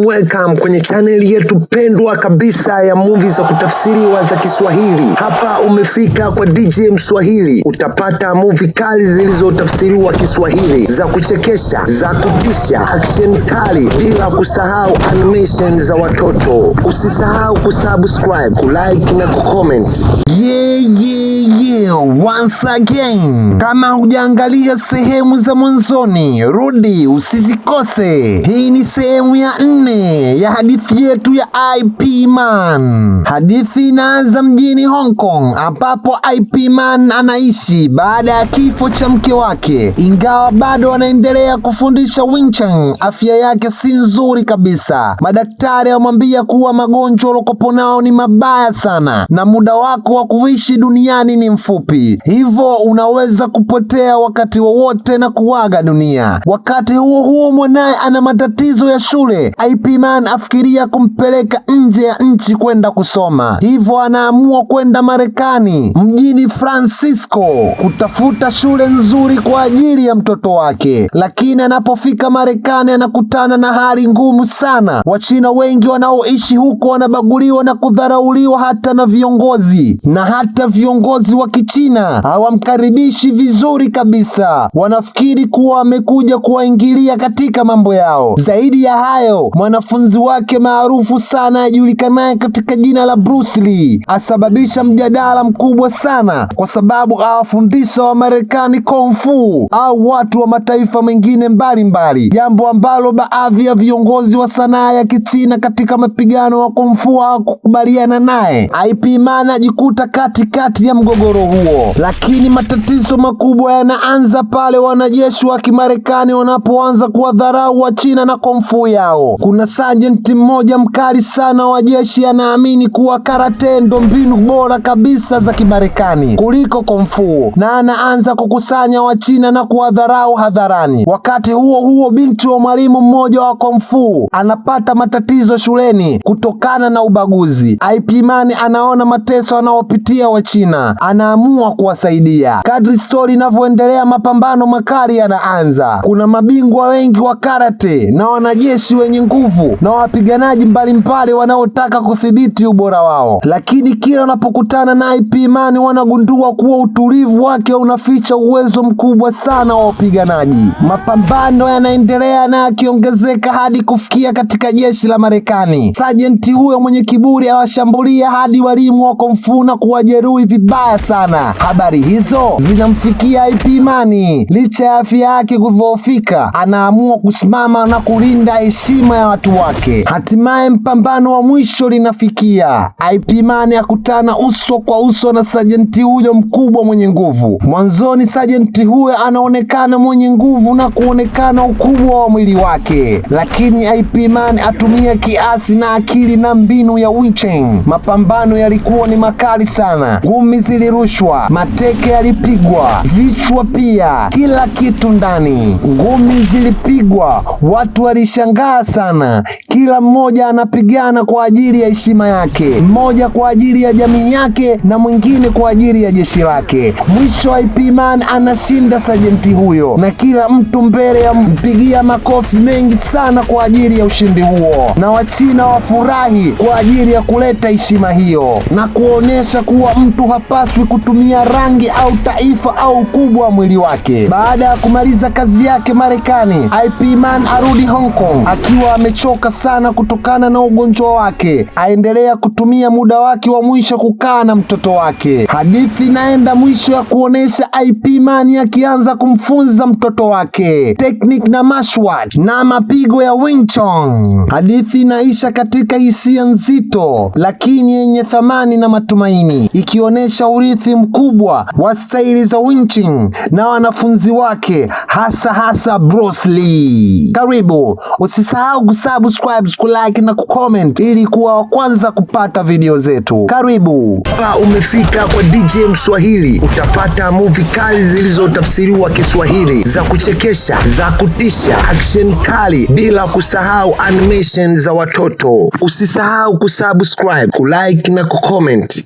Welcome kwenye channel yetu pendwa kabisa ya movie za kutafsiriwa za Kiswahili. Hapa umefika kwa DJ Mswahili. Utapata movie kali zilizotafsiriwa Kiswahili, za kuchekesha, za kutisha, action kali, bila kusahau animation za watoto. Usisahau kusubscribe, kulike na kucomment. Once again, kama hujaangalia sehemu za mwanzoni, rudi usizikose. Hii ni sehemu ya 4 ya hadithi yetu ya IP Man. Hadithi inaanza mjini Hong Kong, ambapo IP Man anaishi baada ya kifo cha mke wake. Ingawa bado anaendelea kufundisha Wing Chun, afya yake si nzuri kabisa. Madaktari wamwambia kuwa magonjwa ulokopo nao ni mabaya sana na muda wako wa kuishi duniani ni mfupi, hivyo unaweza kupotea wakati wowote na kuaga dunia. Wakati huo mwanae ana matatizo ya shule. IP Man afikiria kumpeleka nje ya nchi kwenda kusoma, hivyo anaamua kwenda Marekani mjini Francisco kutafuta shule nzuri kwa ajili ya mtoto wake. Lakini anapofika Marekani anakutana na hali ngumu sana. Wachina wengi wanaoishi huko wanabaguliwa na kudharauliwa hata na viongozi, na hata viongozi wa Kichina hawamkaribishi vizuri kabisa. Wanafikiri kuwa amekuja kuwaingilia katika mambo yao. Zaidi ya hayo, mwanafunzi wake maarufu sana ajulikanaye katika jina la Bruce Lee asababisha mjadala mkubwa sana, kwa sababu awafundisha wa Marekani Kung Fu au watu wa mataifa mengine mbalimbali, jambo ambalo baadhi ya viongozi wa sanaa ya Kichina katika mapigano wa Kung Fu hawakukubaliana naye. IP Man ajikuta katikati ya mgogoro huo, lakini matatizo makubwa yanaanza pale wanajeshi wa Kimarekani wanapoanza kuwadharau wa China na Kung Fu yao. Kuna sergeant mmoja mkali sana wa jeshi anaamini kuwa karate ndo mbinu bora kabisa za Kimarekani kuliko Kung Fu, na anaanza kukusanya wa China na kuwadharau hadharani. Wakati huo binti wa mwalimu mmoja wa Kung Fu anapata matatizo shuleni kutokana na ubaguzi. IP Man anaona mateso anayopitia wa China, anaamua kuwasaidia. Kadri story inavyoendelea, mapambano makali yanaanza. Kuna mabingwa wengi wa karate na wanajeshi wenye nguvu na wapiganaji mbalimbali wanaotaka kudhibiti ubora wao, lakini kila wanapokutana na IP Man wanagundua kuwa utulivu wake unaficha uwezo mkubwa sana wa wapiganaji. Mapambano yanaendelea na yakiongezeka hadi kufikia katika jeshi la Marekani. Sergeant huyo mwenye kiburi awashambulia hadi walimu wa Kung Fu na kuwajeruhi vibaya sana. Habari hizo zinamfikia IP Man. Licha ya afya yake kudhoofika, anaamua kusimama na kulinda heshima ya watu wake. Hatimaye mpambano wa mwisho linafikia. IP Man akutana uso kwa uso na sergeant huyo mkubwa mwenye nguvu. Mwanzoni sergeant huyo anaonekana mwenye nguvu na kuonekana ukubwa wa mwili wake, lakini IP Man atumia kiasi na akili na mbinu ya Wing Chun. Mapambano yalikuwa ni makali sana. Ngumi zilirushwa, mateke yalipigwa, vichwa pia, kila kitu ndani. Ngumi zilipigwa, watu walishangaa sana. Kila mmoja anapigana kwa ajili ya heshima yake, mmoja kwa ajili ya jamii yake na mwingine kwa ajili ya jeshi lake. Mwisho IP Man anashinda sergeant huyo, na kila mtu mbele ya mpigia makofi mengi sana kwa ajili ya ushindi huo, na Wachina wafurahi kwa ajili ya kuleta heshima hiyo na kuonesha kuwa mtu hapaswi kutumia rangi au taifa au ukubwa wa mwili wake. Baada ya kumaliza kazi yake Marekani, IP Man arudi Hong Kong akiwa amechoka sana kutokana na ugonjwa wake. Aendelea kutumia muda wake wa mwisho kukaa na mtoto wake. Hadithi inaenda mwisho ya kuonesha IP Man akianza kumfunza mtoto wake technique na mashwat na mapigo ya Wing Chun. Hadithi inaisha katika hisia nzito lakini yenye thamani na matumaini, ikionesha urithi mkubwa wa staili za Wing Chun na wanafunzi wake, hasa Bruce Lee. Karibu, usisahau kusubscribe, kulike na kucomment ili kuwa wa kwanza kupata video zetu. Karibu. Hapa umefika kwa DJ Mswahili. Utapata movie kali zilizotafsiriwa Kiswahili, za kuchekesha, za kutisha, action kali, bila kusahau animation za watoto. Usisahau kusubscribe, kulike na kucomment.